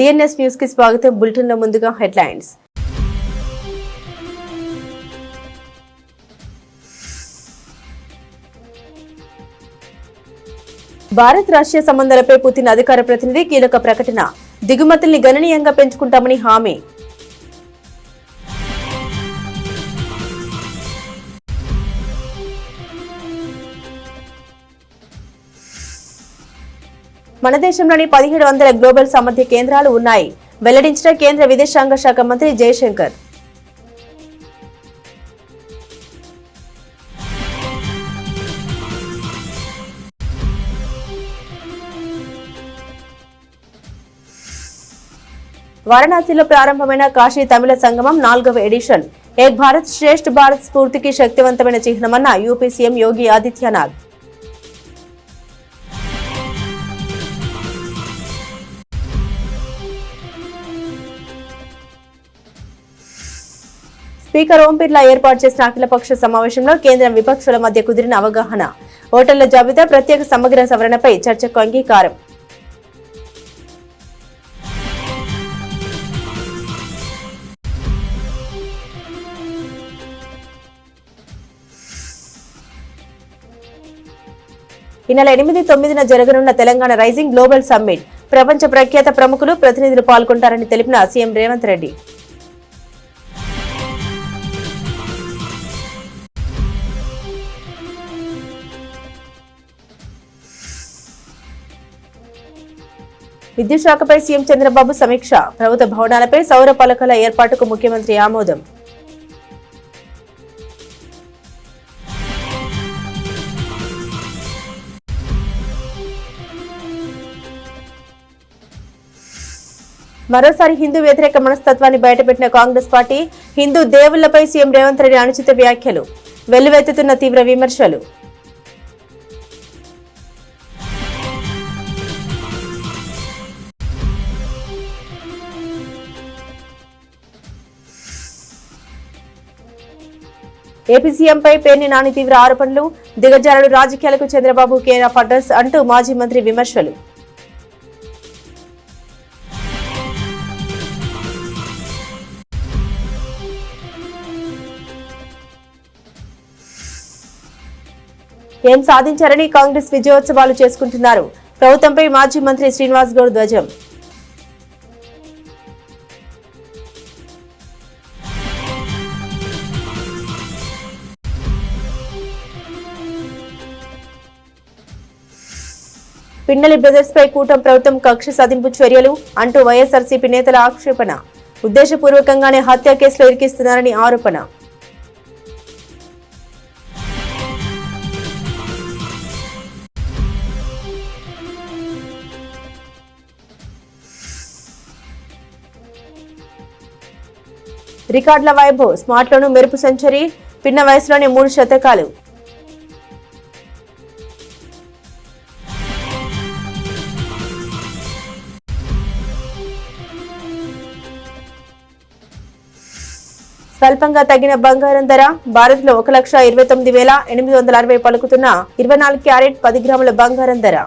DNS news కి స్వాగతం. Bulletin లో ముందుగా హెడ్లైన్స్. భారత్ రష్యా సంబంధాలపై పుతిన్ అధికార ప్రతినిధి కీలక ప్రకటన. దిగుమతుల్ని గణనీయంగా పెంచుకుంటామని హామీ. మన దేశంలోని 1700 గ్లోబల్ సామర్థ్య కేంద్రాలు ఉన్నాయి వెల్లడించిన కేంద్ర విదేశాంగ శాఖ మంత్రి జయశంకర్. వారణాసిలో ప్రారంభమైన కాశీ తమిళ సంగమం 4వ ఎడిషన్. ఏక్ భారత్ శ్రేష్ఠ భారత్ స్ఫూర్తికి శక్తివంతమైన చిహ్నమన్న UP CM Yogi Adityanath. Speaker Om Birla ఏర్పాటు చేసిన అఖిలపక్ష సమావేశంలో కేంద్రం విపక్షాల మధ్య కుదిరిన అవగాహన. ఓటర్ల జాబితా ప్రత్యేక సమగ్ర సవరణపై చర్చకు అంగీకారం. ఈ నెల 8-9న జరగనున్న తెలంగాణ రైజింగ్ గ్లోబల్ సమ్మిట్ ప్రపంచ ప్రఖ్యాత ప్రముఖులు ప్రతినిధులు పాల్గొంటారని తెలిపిన సీఎం రేవంత్ రెడ్డి. విద్యుత్ శాఖపై సీఎం చంద్రబాబు సమీక్ష. ప్రభుత్వ భవనాలపై సౌర పలకల ఏర్పాటుకు ముఖ్యమంత్రి ఆమోదం. మరోసారి హిందూ వ్యతిరేక మనస్తత్వాన్ని బయటపెట్టిన కాంగ్రెస్ పార్టీ. హిందూ దేవుళ్లపై సీఎం రేవంత్ రెడ్డి అనుచిత వ్యాఖ్యలు. వెల్లువెత్తుతున్న తీవ్ర విమర్శలు. ఏపీ సీఎంపై పేర్ని నాని తీవ్ర ఆరోపణలు. దిగజారుడు రాజకీయాలకు చంద్రబాబు కేర్ ఆఫ్ అడ్రస్ అంటూ మాజీ మంత్రి విమర్శలు. ఏం సాధించారని కాంగ్రెస్ విజయోత్సవాలు చేసుకుంటున్నారు. ప్రభుత్వంపై మాజీ మంత్రి శ్రీనివాస్ గౌడ్ ధ్వజం. పిన్నెల్లి బ్రదర్స్ పై కూటమి ప్రభుత్వం కక్ష సాధింపు చర్యలు అంటూ వైఎస్ఆర్సీపీ నేతల ఆక్షేపణ. ఉద్దేశపూర్వకంగానే హత్య కేసులో ఇరికిస్తున్నారని ఆరోపణ. రికార్డుల వైభవ్. స్మార్ట్లోనూ మెరుపు సెంచరీ. పిన్న వయసులోనే 3 శతకాలు. స్వల్పంగా తగ్గిన బంగారం ధర. భారత్ లో 1,29,860 పలుకుతున్న 24 క్యారెట్ 10 గ్రాముల బంగారం ధర.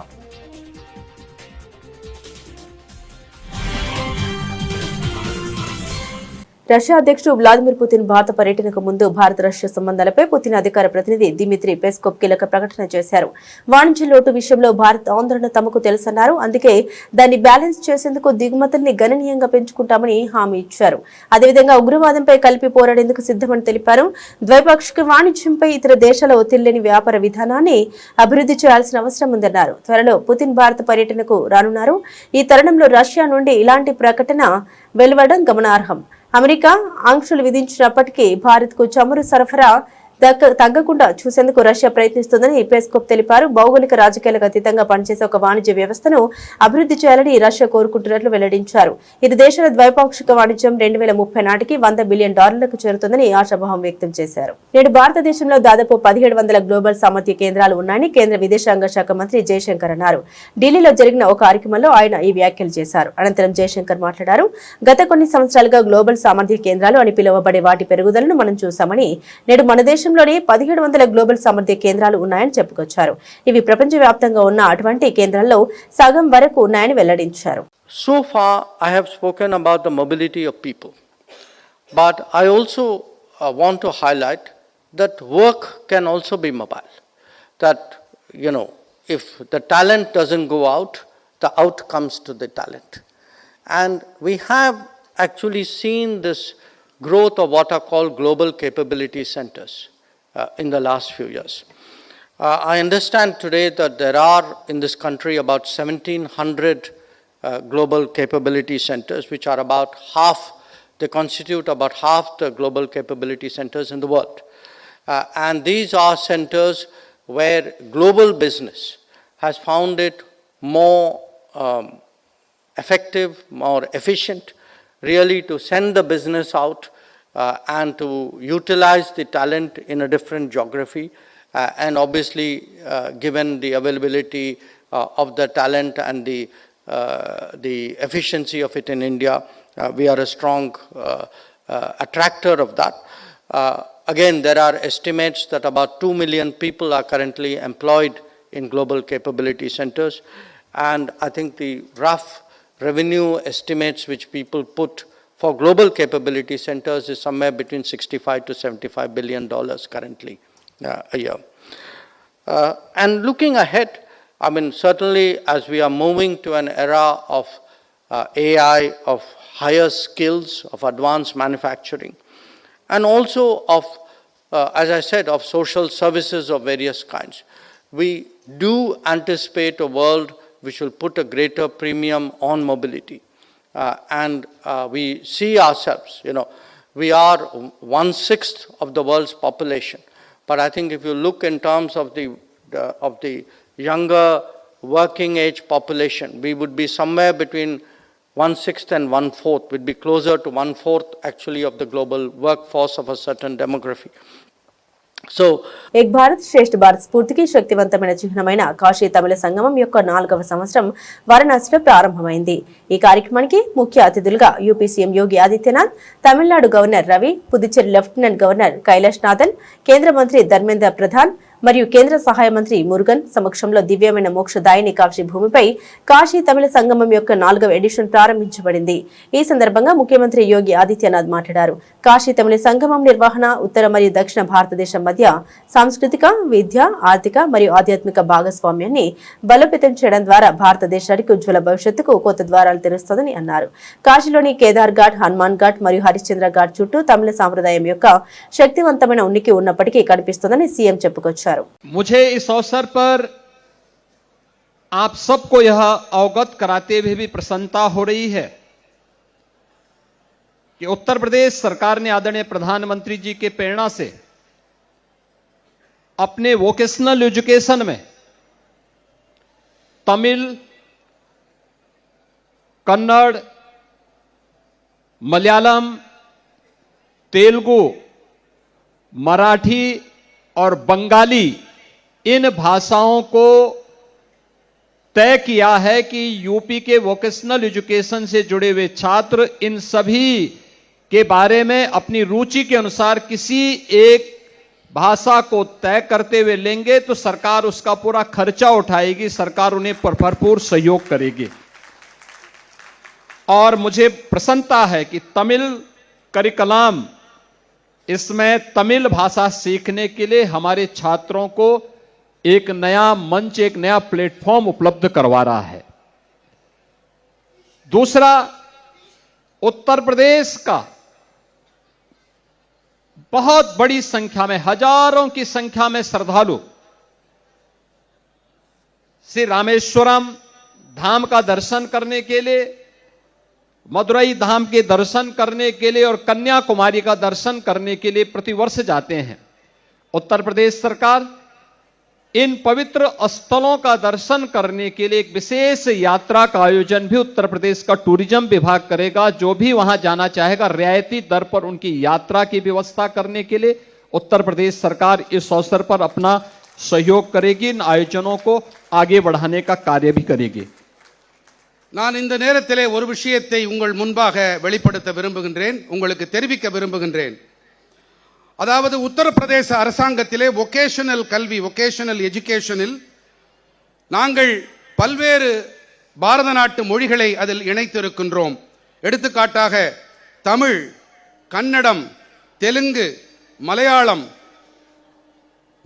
రష్యా అధ్యక్షుడు వ్లాదిమిర్ పుతిన్ భారత పర్యటనకు ముందు భారత రష్యా సంబంధాలపై పుతిన్ అధికార ప్రతినిధి దిమిత్రీ పెస్కోవ్ కీలక ప్రకటన చేశారు. వాణిజ్య లోటు విషయంలో భారత్ ఆందోళన తమకు తెలుసన్నారు. అందుకే దాన్ని బ్యాలెన్స్ చేసేందుకు దిగుమతుల్ని గణనీయంగా పెంచుకుంటామని హామీ ఇచ్చారు. అదేవిధంగా ఉగ్రవాదంపై కలిపి పోరాడేందుకు సిద్ధమని తెలిపారు. ద్వైపాక్షిక వాణిజ్యంపై ఇతర దేశాల ఒత్తిడి లేని వ్యాపార విధానాన్ని అభివృద్ధి చేయాల్సిన అవసరం ఉందన్నారు. త్వరలో పుతిన్ భారత పర్యటనకు రానున్నారు. ఈ తరుణంలో రష్యా నుండి ఇలాంటి ప్రకటన వెలువడడం గమనార్హం. అమెరికా ఆంక్షలు విధించినప్పటికీ భారత్కు చమురు సరఫరా తగ్గకుండా చూసేందుకు రష్యా ప్రయత్నిస్తుందని పెస్కోవ్ తెలిపారు. భౌగోళిక రాజకీయాలకు అతీతంగా పనిచేసే ఒక వాణిజ్య వ్యవస్థను అభివృద్ధి చేయాలని రష్యా కోరుకుంటున్నట్లు వెల్లడించారు. ఇరు దేశాల ద్వైపాక్షిక వాణిజ్యం 2030 నాటికి $100 బిలియన్ చేరుతుందని ఆశాభావం వ్యక్తం చేశారు. నేడు భారతదేశంలో దాదాపు 1700 గ్లోబల్ సామర్థ్య కేంద్రాలు ఉన్నాయని కేంద్ర విదేశాంగ శాఖ మంత్రి జయశంకర్ అన్నారు. ఢిల్లీలో జరిగిన ఒక కార్యక్రమంలో ఆయన ఈ వ్యాఖ్యలు చేశారు. అనంతరం జయశంకర్ మాట్లాడారు. గత కొన్ని సంవత్సరాలుగా గ్లోబల్ సామర్థ్య కేంద్రాలు అని పిలువబడే వాటి పెరుగుదలను మనం చూశామని, నేడు మన దేశంలో దేశంలోని 1700 గ్లోబల్ సామర్థ్య కేంద్రాలు ఉన్నాయని చెప్పుకొచ్చారు. ఇవి ప్రపంచవ్యాప్తంగా ఉన్న అటువంటి కేంద్రాల్లో సగం వరకు ఉన్నాయని వెల్లడించారు. So far I have spoken about the mobility of people, but I also want to highlight that work can also be mobile. That, if the talent doesn't go out, the out comes to the talent. And we have actually seen this growth of what are called global capability centers in the last few years. I understand today that there are in this country about 1,700 global capability centers, which are about half, they constitute about half the global capability centers in the world. And these are centers where global business has found it more effective, more efficient, really to send the business out and to utilize the talent in a different geography. And obviously, given the availability of the talent and the efficiency of it in India, we are a strong attractor of that. Again, there are estimates that about 2 million people are currently employed in global capability centers. And I think the rough revenue estimates which people put for global capability centers is somewhere between $65 to $75 billion currently a year. And looking ahead, I mean, certainly as we are moving to an era of AI, of higher skills, of advanced manufacturing, and also of, as I said, of social services of various kinds, we do anticipate a world which will put a greater premium on mobility. And we see ourselves, we are 1/6 of the world's population. But I think if you look in terms of the younger working age population, we would be somewhere between 1/6 and 1/4, would be closer to 1/4 actually of the global workforce of a certain demography. So, ఏక్ భారత్ శ్రేష్ఠ భారత్ స్ఫూర్తికి శక్తివంతమైన చిహ్నమైన కాశీ తమిళ సంగమం యొక్క 4వ సంవత్సరం వారణాసిలో ప్రారంభమైంది. ఈ కార్యక్రమానికి ముఖ్య అతిథులుగా UP CM Yogi Adityanath, Tamil Nadu governor Ravi, Puducherry lieutenant governor Kailash Nathan, కేంద్ర మంత్రి ధర్మేంద్ర ప్రధాన్ మరియు కేంద్ర సహాయ మంత్రి మురుగన్ సమక్షంలో దివ్యమైన మోక్షదాయిని కాశీ భూమిపై కాశీ తమిళ సంగమం యొక్క 4వ ఎడిషన్ ప్రారంభించబడింది. ఈ సందర్భంగా ముఖ్యమంత్రి యోగి ఆదిత్యనాథ్ మాట్లాడారు. కాశీ తమిళ సంగమం నిర్వహణ ఉత్తర మరియు దక్షిణ భారతదేశం మధ్య సాంస్కృతిక, విద్య, ఆర్థిక మరియు ఆధ్యాత్మిక భాగస్వామ్యాన్ని బలోపేతం చేయడం ద్వారా భారతదేశానికి ఉజ్వల భవిష్యత్తుకు కొత్త ద్వారాలు తెరుస్తుందని అన్నారు. కాశీలోని కేదార్ ఘాట్, హనుమాన్ ఘాట్ మరియు హరిశ్చంద్ర ఘాట్ చుట్టూ తమిళ సాంప్రదాయం యొక్క శక్తివంతమైన ఉనికి ఉన్నప్పటికీ కనిపిస్తుందని సీఎం చెప్పుకొచ్చారు. मुझे इस अवसर पर आप सबको यह अवगत कराते हुए भी प्रसन्नता हो रही है कि उत्तर प्रदेश सरकार ने आदरणीय प्रधानमंत्री जी के प्रेरणा से अपने वोकेशनल एजुकेशन में तमिल, कन्नड़, मलयालम, तेलुगु, मराठी और बंगाली इन भाषाओं को तय किया है कि यूपी के वोकेशनल एजुकेशन से जुड़े हुए छात्र इन सभी के बारे में अपनी रुचि के अनुसार किसी एक भाषा को तय करते हुए लेंगे तो सरकार उसका पूरा खर्चा उठाएगी, सरकार उन्हें भरपूर सहयोग करेगी। और मुझे प्रसन्नता है कि तमिल करिकुलम, इसमें तमिल भाषा सीखने के लिए हमारे छात्रों को एक नया मंच, एक नया प्लेटफॉर्म उपलब्ध करवा रहा है। दूसरा, उत्तर प्रदेश का बहुत बड़ी संख्या में, हजारों की संख्या में श्रद्धालु श्री रामेश्वरम धाम का दर्शन करने के लिए, मदुरई धाम के दर्शन करने के लिए और कन्याकुमारी का दर्शन करने के लिए प्रतिवर्ष जाते हैं। उत्तर प्रदेश सरकार इन पवित्र स्थलों का दर्शन करने के लिए एक विशेष यात्रा का आयोजन भी उत्तर प्रदेश का टूरिज्म विभाग करेगा। जो भी वहां जाना चाहेगा रियायती दर पर उनकी यात्रा की व्यवस्था करने के लिए उत्तर प्रदेश सरकार इस अवसर पर अपना सहयोग करेगी, इन आयोजनों को आगे बढ़ाने का कार्य भी करेगी। நான் இந்த நேரத்திலே ஒரு விஷயத்தை உங்கள் முன்பாக வெளிப்படுத்த விரும்புகின்றேன், உங்களுக்கு தெரிவிக்க விரும்புகின்றேன். அதாவது உத்தரப்பிரதேச அரசாங்கத்திலே வொகேஷனல் கல்வி, வொகேஷனல் எஜுகேஷனில் நாங்கள் பல்வேறு பாரத நாட்டு மொழிகளை அதில் இணைத்திருக்கின்றோம். எடுத்துக்காட்டாக தமிழ், கன்னடம், தெலுங்கு, మలయాళం,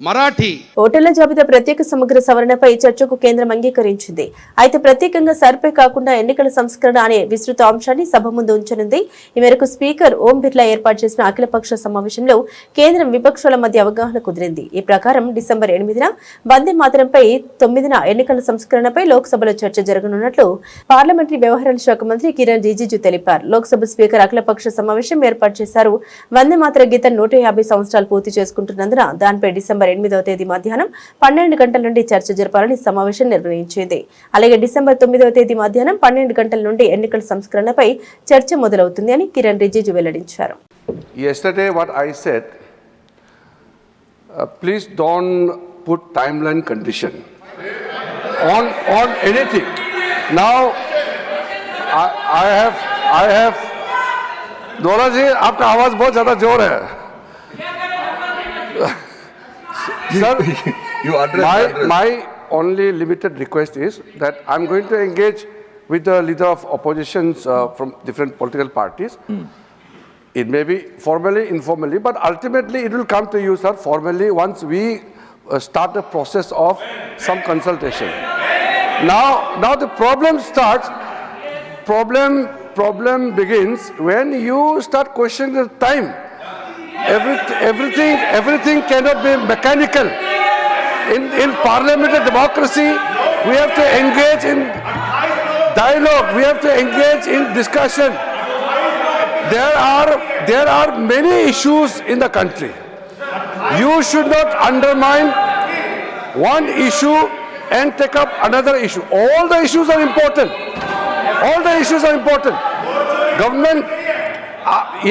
మరాఠీ. ఓటర్ల జాబితా ప్రత్యేక సమగ్ర సవరణపై చర్చకు కేంద్రం అంగీకరించింది. అయితే ప్రత్యేకంగా సర్పే కాకుండా ఎన్నికల సంస్కరణ అనే విస్తృత అంశాన్ని సభ ముందు ఉంచనుంది. ఈ మేరకు స్పీకర్ ఓం బిర్లా ఏర్పాటు చేసిన అఖిలపక్ష సమావేశంలో కేంద్రం విపక్షాల మధ్య అవగాహన కుదిరింది. ఈ ప్రకారం డిసెంబర్ 8న వందే మాతరంపై 9న ఎన్నికల సంస్కరణపై లోక్సభలో చర్చ జరగనున్నట్లు పార్లమెంటరీ వ్యవహారాల శాఖ మంత్రి కిరణ్ రిజిజు తెలిపారు. లోక్సభ స్పీకర్ అఖిలపక్ష సమావేశం ఏర్పాటు చేశారు. వందే మాతర గీతం 150 సంవత్సరాలు పూర్తి చేసుకుంటున్నందున దానిపై డిసెంబర్ 8వ తేదీ మధ్యాహ్నం 12 గంటల నుండి చర్చ జరపాలని సమావేశం నిర్ణయించింది. అలాగే డిసెంబర్ 9వ తేదీ మధ్యాహ్నం 12 గంటల నుండి ఎన్నికల సంస్కరణపై చర్చ మొదలవుతుంది అని కిరణ్ రిజిజు వెల్లడించారు. Yesterday what I said, please don't put timeline condition on anything. Now I have दोरा जी आपका आवाज बहुत ज्यादा जोर है. Sir, my only limited request is that I'm going to engage with the leader of oppositions from different political parties. It may be formally, informally, but ultimately it will come to you, sir, formally once we start the process of some consultation. Now the problem starts. Problem begins when you start questioning the time. Everything cannot be mechanical. In parliamentary democracy, we have to engage in dialogue. We have to engage in discussion. There are many issues in the country. You should not undermine one issue and take up another issue. All the issues are important. All the issues are important. Government,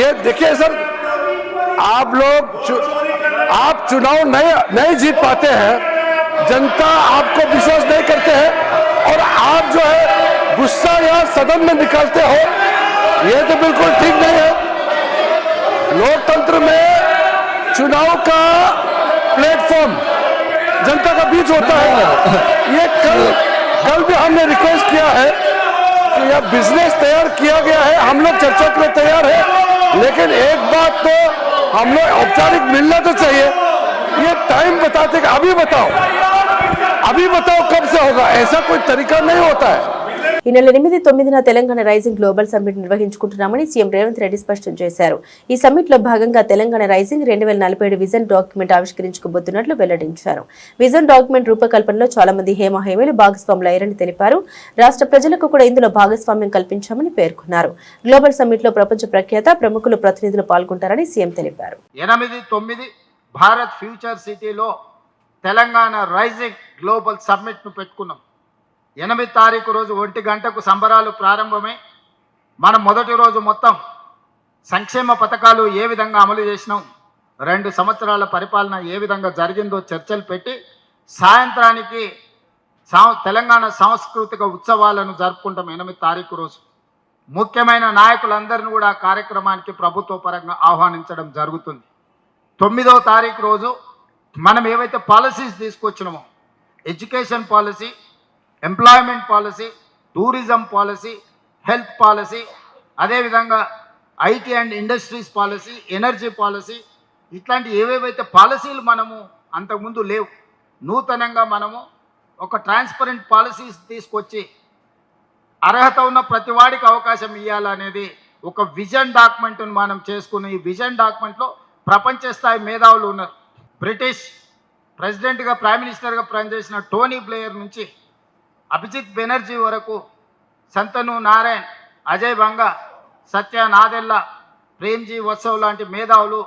ये देखिए sir, आप चुनाव नहीं जीत पाते हैं, जनता आपको विश्वास नहीं करते हैं और आप जो है गुस्सा यहाँ सदन में निकालते हो, ये तो बिल्कुल ठीक नहीं है. लोकतंत्र में चुनाव का प्लेटफॉर्म जनता का बीच होता है. ये कल भी हमने रिक्वेस्ट किया है कि यह बिजनेस तैयार किया गया है, हम लोग चर्चा के लिए तैयार है, लेकिन एक बात तो हम लोग औपचारिक मिलना तो चाहिए. ये टाइम बताते कि अभी बताओ कब से होगा, ऐसा कोई तरीका नहीं होता है. ఈ నెల 8-9న తెలంగాణ రైజింగ్ గ్లోబల్ సమ్మిట్ నిర్వహించుకుంటున్నామని సీఎం రేవంత్ రెడ్డి స్పష్టం చేశారు. ఈ సమ్మిట్ లో భాగంగా తెలంగాణ రైజింగ్ 2047 విజన్ డాక్యుమెంట్ ఆవిష్కరించుకోబోతున్నట్లు వెల్లడించారు. విజన్ డాక్యుమెంట్ రూపకల్పనలో చాలా మంది హేమహేమీలు భాగస్వాములయ్యారని తెలిపారు. రాష్ట్ర ప్రజలకు కూడా ఇందులో భాగస్వామ్యం కల్పించామని పేర్కొన్నారు. గ్లోబల్ సమ్మిట్ లో ప్రపంచ ప్రఖ్యాత ప్రముఖులు ప్రతినిధులు పాల్గొంటారని సీఎం తెలిపారు. 8-9 భారత్ ఫ్యూచర్ సిటీలో తెలంగాణ రైజింగ్ గ్లోబల్ సమ్మిట్ ను పెట్టుకున్నాం. 8 తారీఖు రోజు 1 గంటకు సంబరాలు ప్రారంభమై మనం మొదటి రోజు మొత్తం సంక్షేమ పథకాలు ఏ విధంగా అమలు చేసినాం, 2 సంవత్సరాల పరిపాలన ఏ విధంగా జరిగిందో చర్చలు పెట్టి సాయంత్రానికి తెలంగాణ సాంస్కృతిక ఉత్సవాలను జరుపుకుంటాం. 8 తారీఖు రోజు ముఖ్యమైన నాయకులందరినీ కూడా కార్యక్రమానికి ప్రభుత్వ పరంగా ఆహ్వానించడం జరుగుతుంది. 9వ తారీఖు రోజు మనం ఏవైతే పాలసీస్ తీసుకొచ్చినామో, education policy, employment policy, tourism policy, health policy, అదేవిధంగా IT and industries policy, energy policy, ఇట్లాంటి ఏవేవైతే పాలసీలు మనము అంతకుముందు లేవు, నూతనంగా మనము ఒక ట్రాన్స్పరెంట్ పాలసీస్ తీసుకొచ్చి అర్హత ఉన్న ప్రతి వాడికి అవకాశం ఇవ్వాలనేది ఒక విజన్ డాక్యుమెంట్ను మనం చేసుకుని, ఈ విజన్ డాక్యుమెంట్లో ప్రపంచ స్థాయి మేధావులు ఉన్నారు. బ్రిటిష్ ప్రెసిడెంట్గా, ప్రైమ్ మినిస్టర్గా పనిచేసిన టోనీ బ్లేయర్ నుంచి అభిజిత్ బెనర్జీ వరకు, సంతను నారాయణ్, అజయ్ బంగా, సత్య నాదెల్లా, ప్రేమ్జీ వత్సవ్ లాంటి మేధావులు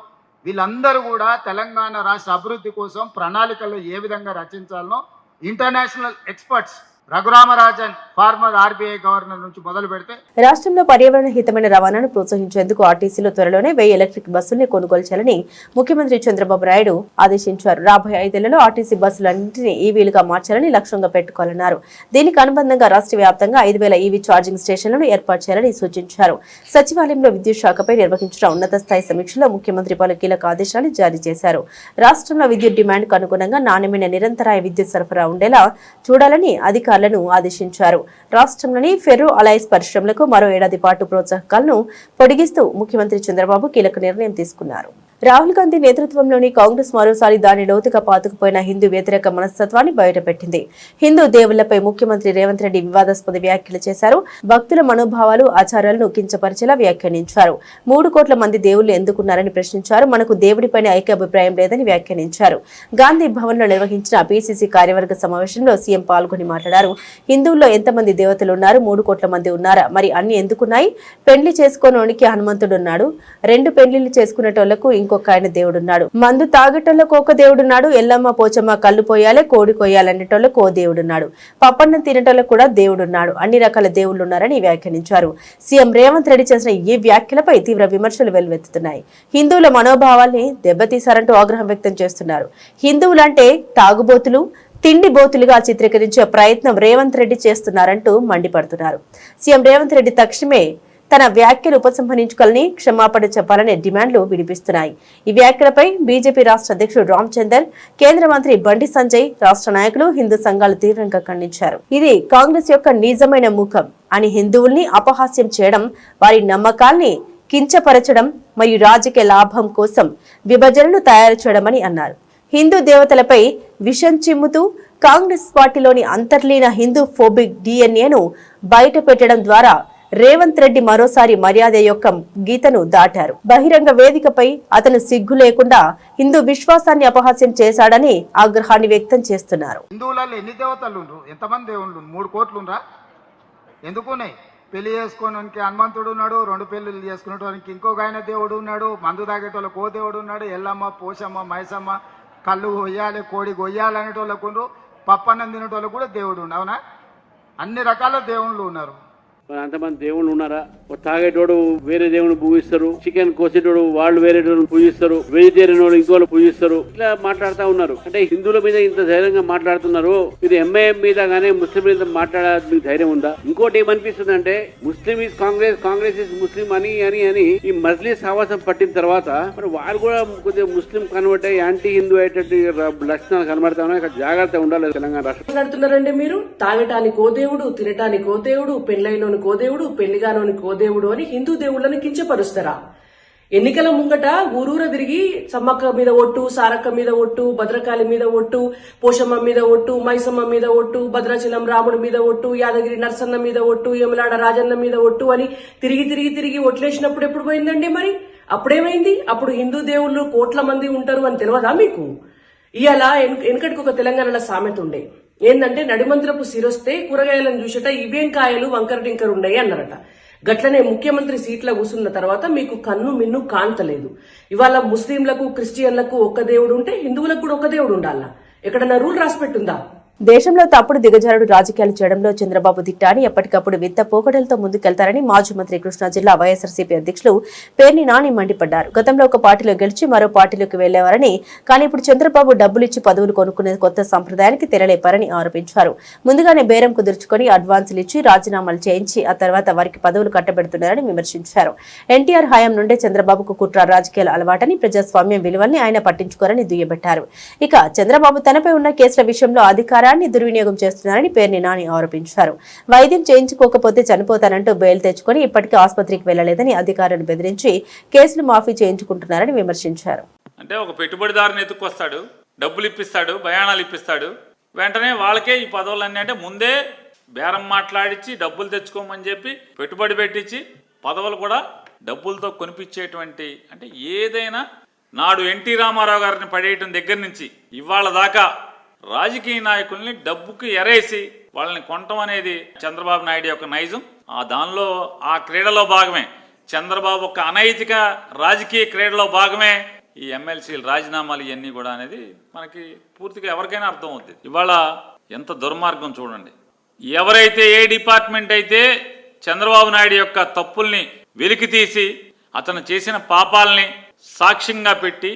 వీళ్ళందరూ కూడా తెలంగాణ రాష్ట్ర అభివృద్ధి కోసం ప్రణాళికలు ఏ విధంగా రచించాలనో international experts Raghuram Rajan former RBI governor నుంచి మొదలు పెడితే రాష్ట్రంలో పర్యావరణ హితమైన రవాణాను ప్రోత్సహించేందుకు ఆర్టీసీలో త్వరలోనే 1000 ఎలక్ట్రిక్ బస్సుల్ని కొనుగోలు చేయాలని ముఖ్యమంత్రి చంద్రబాబు నాయుడు ఆదేశించారు. రాబోయే 5 ఏళ్లలో ఆర్టీసీ బస్సులన్నింటినీ ఈవీలుగా మార్చాలని లక్ష్యంగా పెట్టుకోవాలన్నారు. దీనికి అనుబంధంగా రాష్ట్ర వ్యాప్తంగా 5000 ఈవీ ఛార్జింగ్ స్టేషన్లను ఏర్పాటు చేయాలని సూచించారు. సచివాలయంలో విద్యుత్ శాఖపై నిర్వహించిన ఉన్నత స్థాయి సమీక్షలో ముఖ్యమంత్రి పలు కీలక ఆదేశాలు జారీ చేశారు. రాష్ట్రంలో విద్యుత్ డిమాండ్కు అనుగుణంగా నాణ్యమైన నిరంతరాయ విద్యుత్ సరఫరా ఉండేలా చూడాలని అధికారులను ఆదేశించారు. రాష్ట్రంలోని ఫెర్రో అలైస్ పరిశ్రమలకు మరో ఏడాది పాటు ప్రోత్సాహకాలను పొడిగిస్తూ ముఖ్యమంత్రి చంద్రబాబు కీలక నిర్ణయం తీసుకున్నారు. రాహుల్ గాంధీ నేతృత్వంలోని కాంగ్రెస్ మరోసారి దాని లోతుగా పాతుకుపోయిన హిందూ వ్యతిరేక మనస్తత్వాన్ని బయటపెట్టింది. హిందూ దేవుళ్లపై ముఖ్యమంత్రి రేవంత్ రెడ్డి వివాదాస్పద వ్యాఖ్యలు చేశారు. భక్తుల మనోభావాలు, ఆచారాలను కించపరిచేలా వ్యాఖ్యానించారు. 3 కోట్ల మంది దేవుళ్లు ఎందుకున్నారని ప్రశ్నించారు. మనకు దేవుడిపైన ఐక్యాభిప్రాయం లేదని వ్యాఖ్యానించారు. గాంధీ భవన్ లో నిర్వహించిన పీసీసీ కార్యవర్గ సమావేశంలో సీఎం పాల్గొని మాట్లాడారు. హిందువుల్లో ఎంతమంది దేవతలు ఉన్నారు? 3 కోట్ల మంది ఉన్నారా? మరి అన్ని ఎందుకున్నాయి? పెళ్లి చేసుకోనోనికి హనుమంతుడున్నాడు. 2 పెళ్లిళ్లు చేసుకునేటోళ్లకు ఇంకొక ఆయన దేవుడున్నాడు. మందు తాగేటోళ్లకు ఒక దేవుడున్నాడు. ఎల్లమ్మ పోచమ్మ కళ్ళు పోయాలే, కోడి కొయ్యాలనేటోళ్లకు ఓ దేవుడున్నాడు. పప్పన్నం తినేటోళ్లకు కూడా దేవుడున్నాడు. అన్ని రకాల దేవుళ్లు ఉన్నారని వ్యాఖ్యానించారు. సీఎం రేవంత్ రెడ్డి చేసిన ఈ వ్యాఖ్యలపై తీవ్ర విమర్శలు వెల్లువెత్తుతున్నాయి. హిందువుల మనోభావాల్ని దెబ్బతీశారంటూ ఆగ్రహం వ్యక్తం చేస్తున్నారు. హిందువులంటే తాగుబోతులు, తిండి బోతులుగా చిత్రీకరించే ప్రయత్నం రేవంత్ రెడ్డి చేస్తున్నారంటూ మండిపడుతున్నారు. సీఎం రేవంత్ రెడ్డి తక్షణమే తన వ్యాఖ్యలు ఉపసంహరించుకోవాలని, క్షమాపణ చెప్పాలనే డిమాండ్లు వినిపిస్తున్నాయి. ఈ వ్యాఖ్యలపై బీజేపీ రాష్ట్ర అధ్యక్షుడు రామచందర్, కేంద్ర మంత్రి బండి సంజయ్, రాష్ట్ర నాయకులు, హిందూ సంఘాలు తీవ్రంగా ఖండించారు. ఇది కాంగ్రెస్ యొక్క నిజమైన ముఖం అని హిందువుల్ని అపహాస్యం చేయడం, వారి నమ్మకాల్ని కించపరచడం మరియు రాజకీయ లాభం కోసం విభజనను తయారు చేయడమని అన్నారు. హిందూ దేవతలపై విషం చిమ్ముతూ కాంగ్రెస్ పార్టీలోని అంతర్లీన హిందూ ఫోబిక్ డిఎన్ఏను బయట పెట్టడం ద్వారా రేవంత్ రెడ్డి మరోసారి మర్యాద యొక్క గీతను దాటారు. బహిరంగ వేదికపై అతను సిగ్గు లేకుండా హిందూ విశ్వాసాన్ని అపహాస్యం చేశాడని ఆగ్రహాన్ని వ్యక్తం చేస్తున్నారు. హిందువులలో ఎన్ని దేవతలు, ఎంతమంది దేవుళ్ళు? 3 కోట్లురా? ఎందుకున్నాయి? పెళ్లి చేసుకోవడానికి హనుమంతుడు ఉన్నాడు, 2 పెళ్లిళ్ళు చేసుకునేటానికి ఇంకొక ఆయన దేవుడు ఉన్నాడు, మందు తాగేటోళ్ళకు ఓ దేవుడు ఉన్నాడు, ఎల్లమ్మ పోషమ్మ మైసమ్మ కళ్ళు కొయ్యాలి, కోడి కొయ్యాలి అనేటోళ్ళకు, పప్పన్నం తినేటోళ్ళకు కూడా దేవుడు ఉన్నాడు. అవునా? అన్ని రకాల దేవుళ్ళు ఉన్నారు. అంతమంది దేవుళ్ళు ఉన్నారా? తాగేటోడు వేరే దేవుని పూజిస్తారు, చికెన్ కోసేటోడు వాళ్ళు వేరే పూజిస్తారు, వెజిటేరియన్ వాడు ఇంకోళ్ళు పూజిస్తారు. ఇట్లా మాట్లాడుతూ ఉన్నారు. అంటే హిందువుల మీద ఇంత ధైర్యంగా మాట్లాడుతున్నారు. ఇది ఎంఐఎం మీద గానీ ముస్లిం మీద మాట్లాడే మీకు ధైర్యం ఉందా? ఇంకోటి ఏమనిపిస్తుంది అంటే Muslim is Congress, Congress is Muslim అని అని అని ఈ మజ్లిస్ సహవాసం పట్టిన తర్వాత మరి వాళ్ళు కూడా కొద్దిగా ముస్లిం కన్వర్ట్ అయ్యి యాంటీ హిందూ అయ్యేటట్టు లక్షణాలు కనబడతా ఉన్నాయి. జాగ్రత్త ఉండాలి తెలంగాణ రాష్ట్రం. మాట్లాడుతున్నారండి మీరు. తాగటానికి ఓ దేవుడు, తినటానికి ఓ దేవుడు, పెళ్లైన కోదేవుడు, పెళ్లిగానోని కోదేవుడు అని హిందూ దేవుళ్ళని కించపరుస్తారా? ఎన్నికల ముంగట ఊరూర తిరిగి సమ్మక్క మీద ఒట్టు, సారక్క మీద ఒట్టు, భద్రకాళి మీద ఒట్టు, పోషమ్మ మీద ఒట్టు, మైసమ్మ మీద ఒట్టు, భద్రాచలం రాముడి మీద ఒట్టు, యాదగిరి నరసన్న మీద ఒట్టు, యమలాడ రాజన్న మీద ఒట్టు అని తిరిగి తిరిగి తిరిగి ఒట్లేసినప్పుడు ఎప్పుడు పోయిందండి? మరి అప్పుడేమైంది? అప్పుడు హిందూ దేవుళ్ళు కోట్ల మంది ఉంటారు అని తెలియదా మీకు? ఇవాళ వెనకటికి ఒక తెలంగాణలో సామెత ఉండే, ఏందంటే నడిమంత్రపు సిరొస్తే కూరగాయలను చూసట ఇవేం కాయలు వంకర టింకరు ఉండయి అన్నారట. గట్లనే ముఖ్యమంత్రి సీట్ల కూసున్న తర్వాత మీకు కన్ను మిన్ను కాంతలేదు. ఇవాళ ముస్లింలకు, క్రిస్టియన్లకు ఒక్క దేవుడు ఉంటే హిందువులకు కూడా ఒక్క దేవుడు ఉండాలా? ఎక్కడన్నా రూల్ రాసిపెట్టుందా? దేశంలో తప్పుడు దిగజారుడు రాజకీయాలు చేయడంలో చంద్రబాబు దిట్ట అని ఎప్పటికప్పుడు విత్త పోకడలతో ముందుకెళ్తారని మాజీ మంత్రి కృష్ణా జిల్లా వైఎస్ఆర్సీపీ అధ్యక్షులు పేర్ని నాని మండిపడ్డారు. గతంలో ఒక పార్టీలో గెలిచి మరో పార్టీలోకి వెళ్లేవారని, కానీ ఇప్పుడు చంద్రబాబు డబ్బులిచ్చి పదవులు కొనుక్కునే కొత్త సంప్రదాయానికి తెరలేపారని ఆరోపించారు. ముందుగానే బేరం కుదుర్చుకుని అడ్వాన్సులు ఇచ్చి రాజీనామాలు చేయించి ఆ తర్వాత వారికి పదవులు కట్టబెడుతున్నారని విమర్శించారు. ఎన్టీఆర్ హయాం నుండే చంద్రబాబుకు కుట్ర రాజకీయాలు అలవాటని, ప్రజాస్వామ్యం విలువల్ని ఆయన పట్టించుకోరని దుయ్యబట్టారు. ఇక చంద్రబాబు తనపై ఉన్న కేసుల విషయంలో అధికారాన్ని దుర్వినియోగం చేస్తున్నారని పేర్ని నాని ఆరోపించారు. వైద్యం చేయించుకోకపోతే చనిపోతానంటూ బెయిల్ తెచ్చుకొని ఇప్పటికీ ఆసుపత్రికి వెళ్లలేదని అధికారులను బెదిరించి కేసులు మాఫీ చేయించుకుంటున్నారని విమర్శించారు. అంటే ఒక పెట్టుబడిదారుని ఎత్తుకొస్తాడు, డబ్బులు ఇప్పిస్తాడు, భయానాలు ఇప్పిస్తాడు, వెంటనే వాళ్ళకే ఈ పదవులన్నీ అంటే ముందే బేరం మాట్లాడించి డబ్బులు తెచ్చుకోమని చెప్పి పెట్టుబడి పెట్టించి పదవులు కూడా డబ్బులతో కొనిపించేటువంటి, అంటే ఏదైనా నాడు ఎన్టీ రామారావు గారిని పడేయటం దగ్గర నుంచి ఇవాళ దాకా రాజకీయ నాయకుల్ని డబ్బుకి ఎరేసి వాళ్ళని కొనటం అనేది చంద్రబాబు నాయుడు యొక్క నైజం. దానిలో ఆ క్రీడలో భాగమే, చంద్రబాబు ఒక అనైతిక రాజకీయ క్రీడలో భాగమే ఈ ఎమ్మెల్సీలు రాజీనామాలు ఇవన్నీ కూడా అనేది మనకి పూర్తిగా ఎవరికైనా అర్థం అవుతుంది. ఇవాళ ఎంత దుర్మార్గం చూడండి. ఎవరైతే ఏ డిపార్ట్మెంట్ అయితే చంద్రబాబు నాయుడు యొక్క తప్పుల్ని వెలికి తీసి అతను చేసిన పాపాలని సాక్ష్యంగా పెట్టి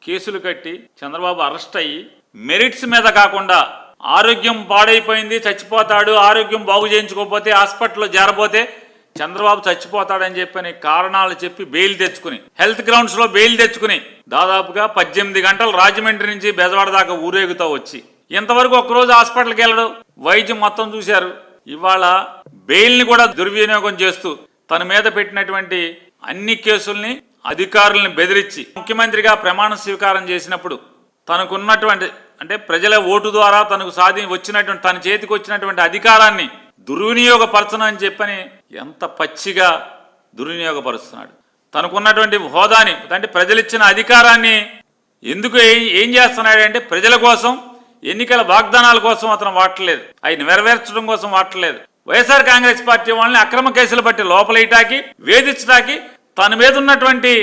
కేసులు కట్టి చంద్రబాబు అరెస్ట్ అయ్యి మెరిట్స్ మీద కాకుండా ఆరోగ్యం పాడైపోయింది చచ్చిపోతాడు, ఆరోగ్యం బాగు చేయించుకోకపోతే హాస్పిటల్లో చేరబోతే చంద్రబాబు చచ్చిపోతాడని చెప్పని కారణాలు చెప్పి బెయిల్ తెచ్చుకుని హెల్త్ గ్రౌండ్స్ లో బెయిల్ తెచ్చుకుని దాదాపుగా 18 గంటలు రాజమండ్రి నుంచి బెజవాడ దాకా ఊరేగుతూ వచ్చి ఇంతవరకు ఒక్కరోజు హాస్పిటల్కి వెళ్ళడు. వైద్యం మొత్తం చూశారు. ఇవాళ బెయిల్ని కూడా దుర్వినియోగం చేస్తూ తన మీద పెట్టినటువంటి అన్ని కేసుల్ని అధికారుల్ని బెదిరించి ముఖ్యమంత్రిగా ప్రమాణ స్వీకారం చేసినప్పుడు తనకున్నటువంటి అంటే ప్రజల ఓటు ద్వారా తనకు వచ్చినటువంటి తన చేతికి వచ్చినటువంటి అధికారాన్ని దుర్వినియోగపరచనని చెప్పని ఎంత పచ్చిగా దుర్వినియోగపరుస్తున్నాడు. తనకున్నటువంటి హోదాని అంటే ప్రజలిచ్చిన అధికారాన్ని ఎందుకు ఏం చేస్తున్నాడంటే ప్రజల కోసం ఎన్నికల వాగ్దానాల కోసం అతను వాడలేదు, అవి నెరవేర్చడం కోసం వాడలేదు. వైఎస్ఆర్ కాంగ్రెస్ పార్టీ వాళ్ళని అక్రమ కేసులు బట్టి లోపలేయటానికి వేధించడానికి తన మీద ఉన్నటువంటి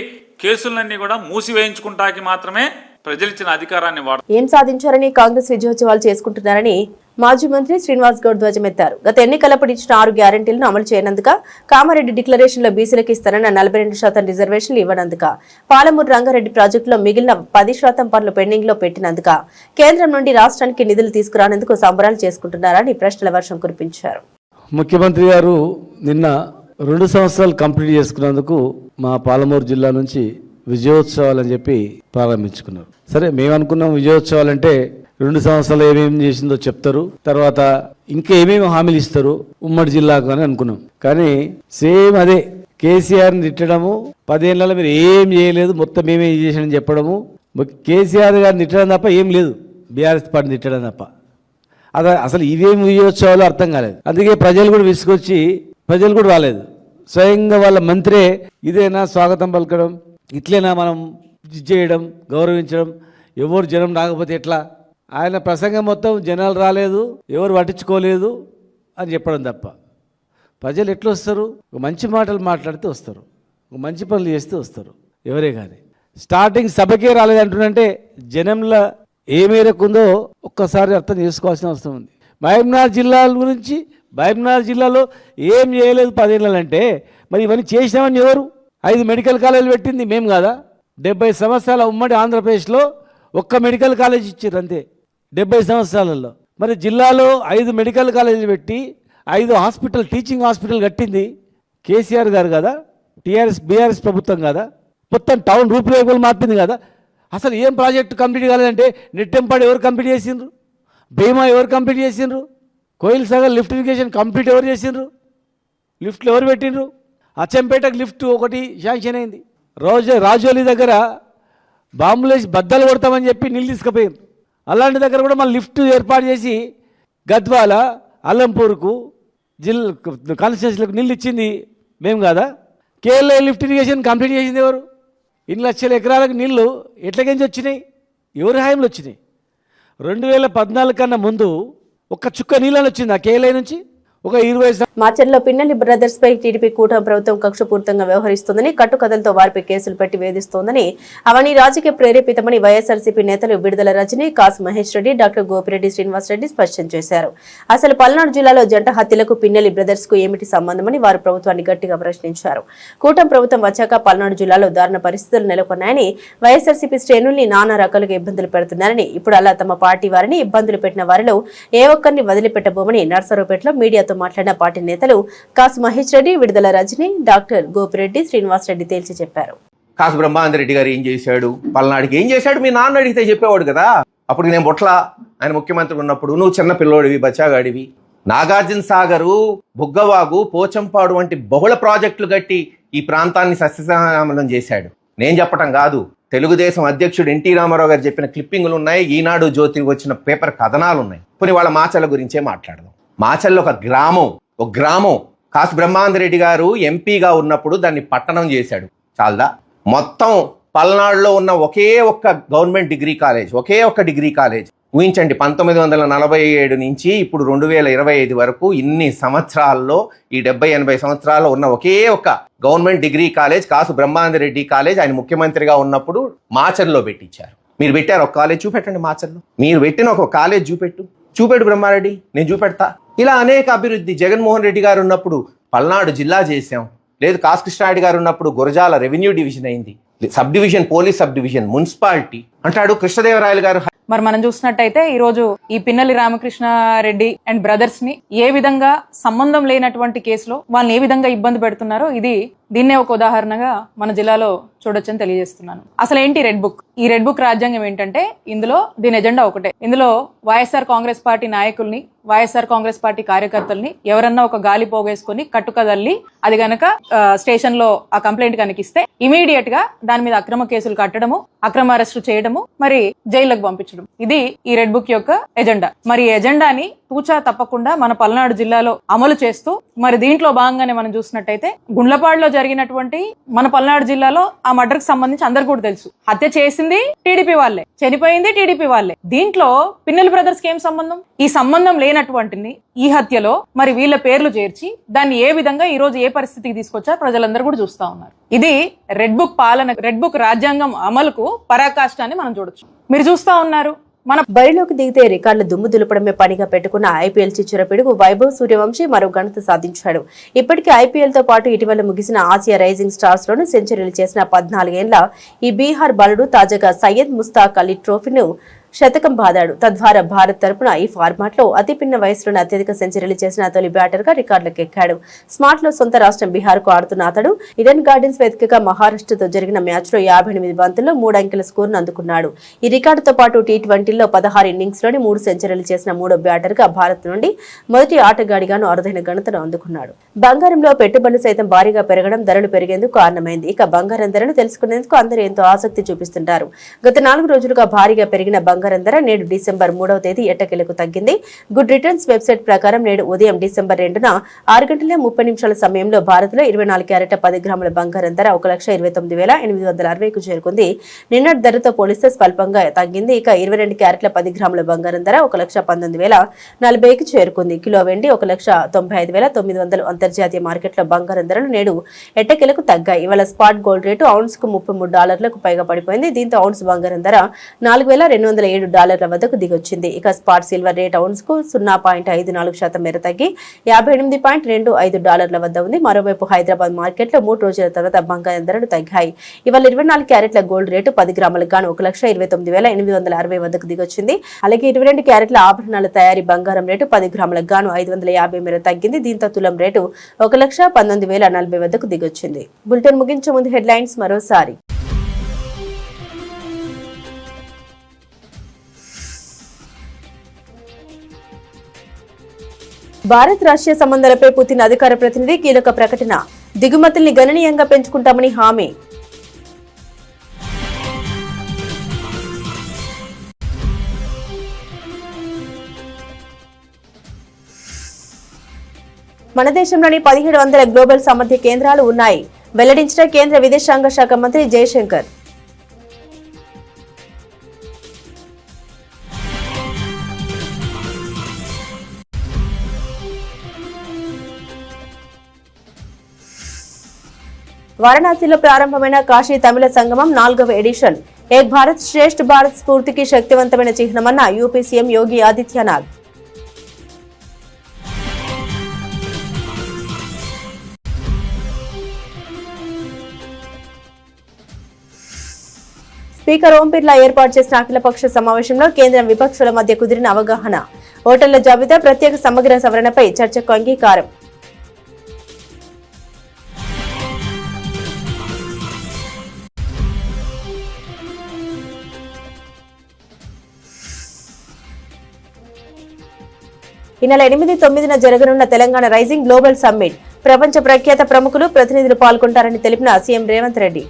కేసులన్నీ కూడా మూసివేయించుకుంటాకి మాత్రమే ప్రజలిచ్చిన అధికారాన్ని ఏం సాధించారని కాంగ్రెస్ విజయోత్సవాలు చేసుకుంటున్నారని మాజీ మంత్రి శ్రీనివాస్ గౌడ్ ధ్వజమెత్తారు. గత ఎన్నికలప్పుడు ఇచ్చిన 6 గ్యారెంటీలను అమలు చేయనందుక, కామారెడ్డి డిక్లరేషన్ లో బీసీలకు ఇస్తారన్న 42% రిజర్వేషన్లు ఇవ్వనందుక, పాలమూరు రంగారెడ్డి ప్రాజెక్టులో మిగిలిన 10% పనులు పెండింగ్ లో పెట్టినందుక, కేంద్రం నుండి రాష్ట్రానికి నిధులు తీసుకురానందుకు సంబరాలు చేసుకుంటున్నారని ప్రశ్నల వర్షం కురిపించారు. ముఖ్యమంత్రి గారు నిన్న 2 సంవత్సరాలు కంప్లీట్ చేసుకున్నందుకు మా పాలమూరు జిల్లా నుంచి విజయోత్సవాలు అని చెప్పి ప్రారంభించుకున్నారు. సరే, మేము అనుకున్నాం విజయోత్సవాలు అంటే 2 సంవత్సరాలు ఏమేమి చేసిందో చెప్తారు, తర్వాత ఇంకా ఏమేమి హామీలు ఇస్తారు ఉమ్మడి జిల్లాకు అని అనుకున్నాం. కానీ సేమ్ అదే కేసీఆర్ని తిట్టడము, 10 ఏళ్ళలో మీరు ఏం చేయలేదు మొత్తం మేమే చేసానని చెప్పడము, కేసీఆర్ గారిని తిట్టడం తప్ప ఏం లేదు, బీఆర్ఎస్ పార్టీని తిట్టడం తప్ప. అసలు ఇవేమి విజయోత్సవాలు అర్థం కాలేదు. అందుకే ప్రజలు కూడా విసుకొచ్చి ప్రజలు కూడా రాలేదు. స్వయంగా వాళ్ళ మంత్రే ఇదేనా స్వాగతం పలకడం, ఇట్లేనా మనం చేయడం, గౌరవించడం, ఎవరు జనం రాకపోతే ఎట్లా, ఆయన ప్రసంగం మొత్తం జనాలు రాలేదు, ఎవరు పట్టించుకోలేదు అని చెప్పడం తప్ప ప్రజలు ఎట్లా వస్తారు? ఒక మంచి మాటలు మాట్లాడితే వస్తారు, ఒక మంచి పనులు చేస్తే వస్తారు ఎవరే. కానీ స్టార్టింగ్ సభకే రాలేదంటుంటే జనంలో ఏ మేరకు ఉందో ఒక్కసారి అర్థం చేసుకోవాల్సిన అవసరం ఉంది. మహబూబ్నగర్ జిల్లా గురించి, మహబూబ్నగర్ జిల్లాలో ఏం చేయలేదు 10 ఏళ్ళంటే మరి ఇవన్నీ చేసినామని ఎవరు? 5 మెడికల్ కాలేజీలు పెట్టింది మేము కాదా? 70 సంవత్సరాల ఉమ్మడి ఆంధ్రప్రదేశ్లో ఒక్క మెడికల్ కాలేజ్ ఇచ్చారు అంతే 70 సంవత్సరాలలో. మరి జిల్లాలో 5 మెడికల్ కాలేజీలు పెట్టి 5 హాస్పిటల్, టీచింగ్ హాస్పిటల్ కట్టింది కేసీఆర్ గారు కదా, బీఆర్ఎస్ ప్రభుత్వం కదా, మొత్తం టౌన్ రూపురేఖలు మార్పింది కదా. అసలు ఏం ప్రాజెక్టు కంప్లీట్ కాలేదంటే నెట్టెంపాడు ఎవరు కంప్లీట్ చేసిండ్రు, భీమా ఎవరు కంప్లీట్ చేసిండ్రు, Koil Sagar lift irrigation complete ఎవరు చేసిండ్రు, లిఫ్ట్లు ఎవరు పెట్టిండ్రు, అచ్చంపేటకు లిఫ్ట్ ఒకటి శాంక్షన్ అయింది, రాజోలి దగ్గర బాంబులేసి బద్దలు కొడతామని చెప్పి నీళ్ళు తీసుకుపోయింది, అలాంటి దగ్గర కూడా మన లిఫ్ట్ ఏర్పాటు చేసి గద్వాల, అల్లంపూర్కు కాన్స్టిట్యూన్సీలకు నీళ్ళు ఇచ్చింది మేము కాదా? కేఎల్ఐ లిఫ్ట్ ఇరిగేషన్ కంప్లీట్ చేసింది ఎవరు? 2 లక్షల ఎకరాలకు నీళ్లు ఎట్లకించి వచ్చినాయి, ఎవరి హాయంలో వచ్చినాయి? 2014 కన్నా ముందు ఒక్క చుక్క నీళ్ళని వచ్చింది ఆ కేఎల్ఐ నుంచి. ఒక 20 మాచర్లో పిన్నెల్లి బ్రదర్స్ పై టీడీపీ కూటమి ప్రభుత్వం కక్షపూరితంగా వ్యవహరిస్తోందని, కట్టుకథలతో వారిపై కేసులు పెట్టి వేధిస్తోందని, అవన్నీ రాజకీయ ప్రేరేపితమని వైఎస్ఆర్సీపీ నేతలు విడుదల రజని, కాసు మహేష్ రెడ్డి, డాక్టర్ గోపిరెడ్డి శ్రీనివాసరెడ్డి స్పష్టం చేశారు. అసలు పల్నాడు జిల్లాలో జంట హత్యలకు పిన్నెల్లి బ్రదర్స్ కు ఏమిటి సంబంధమని వారు ప్రభుత్వాన్ని గట్టిగా ప్రశ్నించారు. కూటమి ప్రభుత్వం వచ్చాక పల్నాడు జిల్లాలో దారుణ పరిస్థితులు నెలకొన్నాయని, వైఎస్ఆర్సీపీ శ్రేణుల్ని నానా రకాలుగా ఇబ్బందులు పెడుతున్నారని, ఇప్పుడు అలా తమ పార్టీ వారిని ఇబ్బందులు పెట్టిన వారిలో ఏ ఒక్కరిని వదిలిపెట్టబోమని నర్సరావుపేటలో మీడియాతో మాట్లాడిన పార్టీ నేతలు కాసు మహేష్ రెడ్డి, విడుదల రజని, డాక్టర్ గోపిరెడ్డి శ్రీనివాసరెడ్డి తేల్చి చెప్పారు. కాసు బ్రహ్మానందరెడ్డి గారు ఏం చేశాడు, పల్నాడికి ఏం చేశాడు మీ నాన్న అడిగితే చెప్పేవాడు కదా. అప్పుడు నేను బొట్ల ఆయన ముఖ్యమంత్రి ఉన్నప్పుడు నువ్వు చిన్న పిల్లోడివి, బచ్చాగాడివి. నాగార్జున సాగరు, బుగ్గవాగు, పోచంపాడు వంటి బహుళ ప్రాజెక్టులు కట్టి ఈ ప్రాంతాన్ని సస్యశ్యామలం చేశాడు. నేను చెప్పటం కాదు, తెలుగుదేశం అధ్యక్షుడు ఎన్టీ రామారావు గారు చెప్పిన క్లిప్పింగులు ఉన్నాయి, ఈనాడు జ్యోతి వచ్చిన పేపర్ కథనాలు ఉన్నాయి. కొన్ని వాళ్ళ మాచర్ల గురించే మాట్లాడదాం. మాచర్లో ఒక గ్రామం కాసు బ్రహ్మానందరెడ్డి గారు ఎంపీగా ఉన్నప్పుడు దాన్ని పట్టణం చేశాడు. చాలదా? మొత్తం పల్నాడులో ఉన్న ఒకే ఒక్క గవర్నమెంట్ డిగ్రీ కాలేజ్, ఒకే ఒక్క డిగ్రీ కాలేజ్ ఊహించండి. 1947 నుంచి ఇప్పుడు 2025 వరకు ఇన్ని సంవత్సరాల్లో, ఈ 70-80 సంవత్సరాల్లో ఉన్న ఒకే ఒక్క గవర్నమెంట్ డిగ్రీ కాలేజ్ కాసు బ్రహ్మానందరెడ్డి కాలేజ్ ఆయన ముఖ్యమంత్రిగా ఉన్నప్పుడు మాచర్లో పెట్టించారు. మీరు పెట్టారు ఒక కాలేజ్, చూపెట్టండి. మాచర్లో మీరు పెట్టిన ఒక కాలేజ్ చూపెట్టు బ్రహ్మారెడ్డి, నేను చూపెడతా. ఇలా అనేక అభివృద్ధి జగన్మోహన్ రెడ్డి గారు ఉన్నప్పుడు పల్నాడు జిల్లా చేశాం, లేదు కాశకృష్ణారెడ్డి గారు ఉన్నప్పుడు గురజాల రెవెన్యూ డివిజన్ అయింది, sub division police sub division municipality అంటాడు. కృష్ణదేవరాయలు గారు మరి మనం చూసినట్టయితే ఈ రోజు ఈ పిన్నెల్లి రామకృష్ణారెడ్డి అండ్ బ్రదర్స్ ని ఏ విధంగా సంబంధం లేనటువంటి కేసులో వాళ్ళని ఏ విధంగా ఇబ్బంది పెడుతున్నారో దీన్నే ఒక ఉదాహరణగా మన జిల్లాలో చూడొచ్చని తెలియజేస్తున్నాను. అసలు ఏంటి రెడ్ బుక్? ఈ రెడ్ బుక్ రాజ్యాంగం ఏంటంటే ఇందులో దీని ఎజెండా ఒకటే. ఇందులో వైఎస్ఆర్ కాంగ్రెస్ పార్టీ నాయకుల్ని, వైఎస్ఆర్ కాంగ్రెస్ పార్టీ కార్యకర్తల్ని ఎవరన్నా ఒక గాలి పోగేసుకుని కట్టుకదల్లి అది గనక స్టేషన్ లో ఆ కంప్లైంట్ కనిపిస్తే ఇమీడియట్ గా దాని మీద అక్రమ కేసులు కట్టడము, అక్రమ అరెస్టు చేయడము, మరి జైలుకు పంపించడం, ఇది ఈ రెడ్ బుక్ యొక్క ఎజెండా. మరి ఈ ఎజెండాని తూచా తప్పకుండా మన పల్నాడు జిల్లాలో అమలు చేస్తూ మరి దీంట్లో భాగంగానే మనం చూసినట్టయితే గుండ్లపాడులో జరిగినటువంటి మన పల్నాడు జిల్లాలో ఆ మర్డర్ కి సంబంధించి అందరు కూడా తెలుసు. హత్య చేసింది టీడీపీ వాళ్ళే, చనిపోయింది టీడీపీ వాళ్ళే. దీంట్లో పిన్నెల్లి బ్రదర్స్ కి ఏం సంబంధం? ఈ సంబంధం లేనటువంటిని ఈ హత్యలో మరి వీళ్ళ పేర్లు చేర్చి దాన్ని ఏ విధంగా ఈ రోజు ఏ పరిస్థితికి తీసుకొచ్చా ప్రజలందరూ కూడా చూస్తా ఉన్నారు. ఇది రెడ్ బుక్ పాలన, రెడ్ బుక్ రాజ్యాంగం అమలుకు పరాకాష్ఠాన్ని మనం చూడొచ్చు. మీరు చూస్తా ఉన్నారు. మన బరిలోకి దిగితే రికార్డుల దుమ్ము దులపడమే పనిగా పెట్టుకున్న ఐపీఎల్ చిచ్చుర పిడుగు వైభవ్ సూర్యవంశీ మరో ఘనత సాధించాడు. ఇప్పటికే ఐపీఎల్ తో పాటు ఇటీవల ముగిసిన ఆసియా రైజింగ్ స్టార్స్ లోను సెంచరీలు చేసిన 14 ఏళ్ల ఈ బీహార్ బాలుడు తాజాగా సయ్యద్ ముస్తాక్ అలీ ట్రోఫీను శతకం బాదాడు. తద్వారా భారత్ తరపున ఈ ఫార్మాట్ లో అతి పిన్న వయసులోనే అత్యధిక సెంచరీలు చేసిన తొలి బ్యాటర్ గా రికార్డులకు ఎక్కాడు. స్మార్ట్ లో సొంత రాష్ట్రం బీహార్ కు ఆడుతున్న అతడు ఈడెన్ గార్డెన్స్ వేదికగా మహారాష్ట్రతో జరిగిన మ్యాచ్ లో 58 బంతుల్లో 3 అంకెల స్కోరును అందుకున్నాడు. ఈ రికార్డుతో పాటు టీ20లో 16 ఇన్నింగ్స్ లోని 3 సెంచరీలు చేసిన మూడో బ్యాటర్ గా భారత్ నుండి మొదటి ఆటగాడిగాను అరుదైన ఘనతను అందుకున్నాడు. బంగారంలో పెట్టుబడులు సైతం భారీగా పెరగడం ధరలు పెరిగేందుకు కారణమైంది. ఇక బంగారం ధరను తెలుసుకునేందుకు అందరూ ఎంతో ఆసక్తి చూపిస్తుంటారు. గత 4 రోజులుగా భారీగా పెరిగిన బంగారం ధర నేడు డిసెంబర్ 3వ తేదీ ఎట్టకేలకు తగ్గింది. గుడ్ రిటర్న్స్ వెబ్సైట్ ప్రకారం నేడు ఉదయం డిసెంబర్ 2న 6:30 సమయంలో భారత్ లో 24 క్యారెట్ల 10 గ్రాముల బంగారం ధర 1,29,860కు చేరుకుంది. నిన్నటి ధరతో పోలిస్తే స్వల్పంగా తగ్గింది. ఇక 22 క్యారెట్ల 10 గ్రాముల బంగారం ధర 1,19,040కి చేరుకుంది. కిలో వెండి 1,95,900 అంతర్జాతీయ మార్కెట్లో బంగారం ధరలు నేడు ఎట్టకేలకు తగ్గాయి. ఇవాళ స్పాట్ గోల్డ్ రేటు ఔన్స్ కు $33 పైగా పడిపోయింది. దీంతో ఔన్స్ బంగారం ధర $4,207 వద్దకు దిగొచ్చింది. ఇక స్పాట్ సిల్వర్ రేట్ ఔన్స్ కు 0.54% మేర తగ్గి $58.25 వద్ద ఉంది. మరోవైపు హైదరాబాద్ మార్కెట్ లో 3 రోజుల తర్వాత బంగారం ధరలు తగ్గాయి. ఇవాళ 24 క్యారెట్ల గోల్డ్ రేటు 10 గ్రాములకు గాను 1,29,860 వద్దకు దిగొచ్చింది. అలాగే 22 క్యారెట్ల ఆభరణాల తయారీ బంగారం రేటు 10 గ్రాములకు గాను 550 మేర తగ్గింది. దీంతో తులం రేటు 1,19,040 వద్దకు దిగొచ్చింది. బులెటిన్ ముగించే ముందు హెడ్లైన్స్ మరోసారి. భారత్ రష్యా సంబంధాలపై పుతిన్ అధికార ప్రతినిధి కీలక ప్రకటన. దిగుమతుల్ని గణనీయంగా పెంచుకుంటామని హామీ. మన దేశంలోని 1700 గ్లోబల్ సామర్థ్య కేంద్రాలు ఉన్నాయి వెల్లడించిన కేంద్ర విదేశాంగ శాఖ మంత్రి జయశంకర్. వారణాసిలో ప్రారంభమైన కాశీ తమిళ సంగమం 4వ ఎడిషన్. ఏక్ భారత్ శ్రేష్ఠ భారత్ స్ఫూర్తికి శక్తివంతమైన చిహ్నమన్న UP CM Yogi Adityanath. Speaker Om Birla ఏర్పాటు చేసిన అఖిలపక్ష సమావేశంలో కేంద్రం విపక్షాల మధ్య కుదిరిన అవగాహన. ఓటర్ల జాబితా ప్రత్యేక సమగ్ర సవరణపై చర్చకు అంగీకారం. ఈ నెల 8-9న జరగనున్న తెలంగాణ రైజింగ్ గ్లోబల్ సమ్మిట్. ప్రపంచ ప్రఖ్యాత ప్రముఖులు ప్రతినిధులు పాల్గొంటారని తెలిపిన సీఎం రేవంత్ రెడ్డి.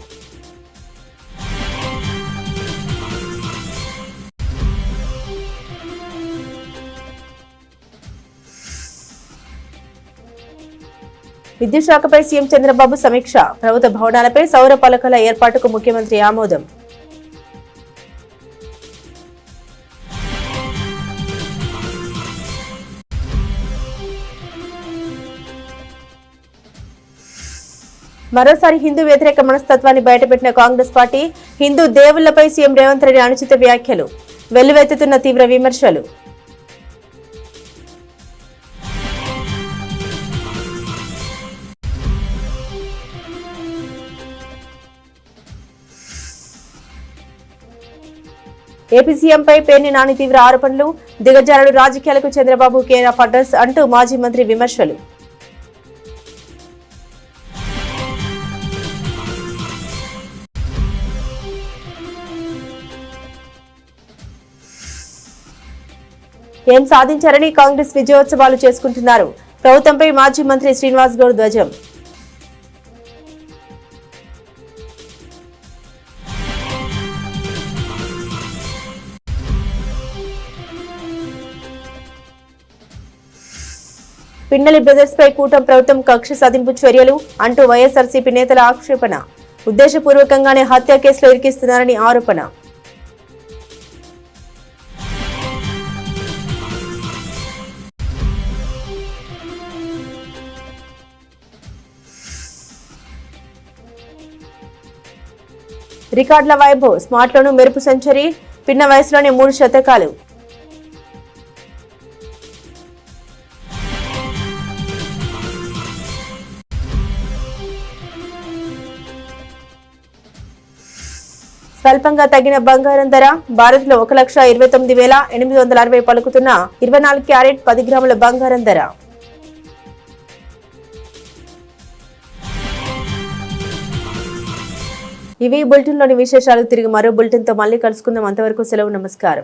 విద్యుత్ శాఖపై సీఎం చంద్రబాబు సమీక్ష. ప్రభుత్వ భవనాలపై సౌర పలకల ఏర్పాటుకు ముఖ్యమంత్రి ఆమోదం. మరోసారి హిందూ వ్యతిరేక మనస్తత్వాన్ని బయటపెట్టిన కాంగ్రెస్ పార్టీ. హిందూ దేవుళ్లపై సీఎం రేవంత్ రెడ్డి అనుచిత వ్యాఖ్యలు. వెల్లువెత్తుతున్న తీవ్ర విమర్శలు. ఏపీ సీఎంపై పేర్ని నాని తీవ్ర ఆరోపణలు. దిగజారుడు రాజకీయాలకు చంద్రబాబు కేర్ ఆఫ్ అడ్రస్ అంటూ మాజీ మంత్రి విమర్శలు. ఏం సాధించారని కాంగ్రెస్ విజయోత్సవాలు చేసుకుంటున్నారు. ప్రభుత్వంపై మాజీ మంత్రి శ్రీనివాస్ గౌడ్ ధ్వజం. పిన్నెల్లి బ్రదర్స్ పై కూటమి ప్రభుత్వం కక్ష సాధింపు చర్యలు అంటూ వైఎస్ఆర్సీపీ నేతల ఆక్షేపణ. ఉద్దేశపూర్వకంగానే హత్య కేసులో ఇరికిస్తున్నారని ఆరోపణ. రికార్డుల వైభవ్ స్మార్ట్లోనూ మెరుపు సెంచరీ. పిన్న వయసులోనే 3 శతకాలు. స్వల్పంగా తగ్గిన బంగారం ధర. భారత్ లో 1,29,860 పలుకుతున్న 24 క్యారెట్ 10 గ్రాముల బంగారం ధర. ఇవి బులెటిన్ లోని విశేషాలు. తిరిగి మరో బులెటిన్ తో మళ్ళీ కలుసుకుందాం. అంతవరకు సెలవు. నమస్కారం.